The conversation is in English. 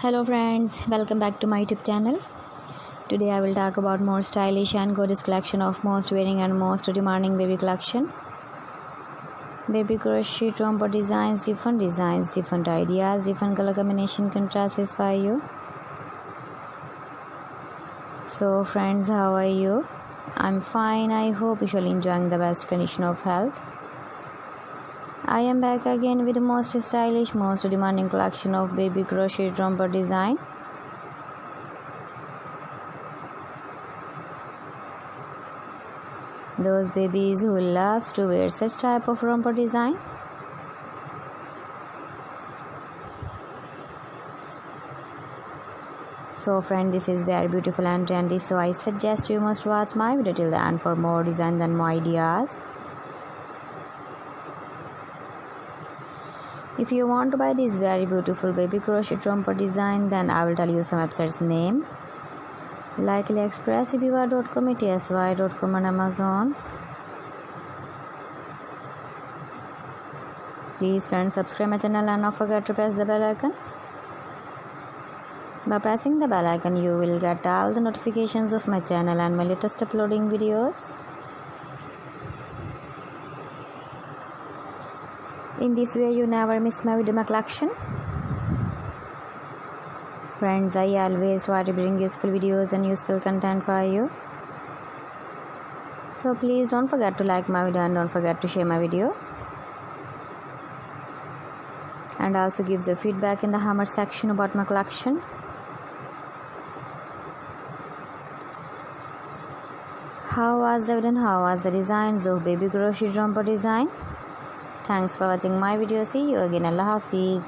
Hello friends, welcome back to my YouTube channel. Today I will talk about more stylish and gorgeous collection of most wearing and most demanding baby collection. Baby crochet romper designs, different ideas, different color combination can satisfy you. So friends, how are you? I'm fine. I hope you shall enjoying the best condition of health. I am back again with the most stylish, most demanding collection of baby crochet romper design. Those babies who loves to wear such type of romper design. So friend, this is very beautiful and trendy, so I suggest you must watch my video till the end for more designs and more ideas. If you want to buy this very beautiful baby crochet romper design, then I will tell you some websites name like AliExpress, ebiva.com, etsy.com and Amazon. Please friends, subscribe my channel and not forget to press the bell icon. By pressing the bell icon, you will get all the notifications of my channel and my latest uploading videos. In this way, you never miss my video collection. Friends, I always try to bring useful videos and useful content for you. So please don't forget to like my video and don't forget to share my video. And also give the feedback in the hammer section about my collection. How was the video and how was the designs of baby crochet romper design? Thanks for watching my video. See you again. Allah Hafiz.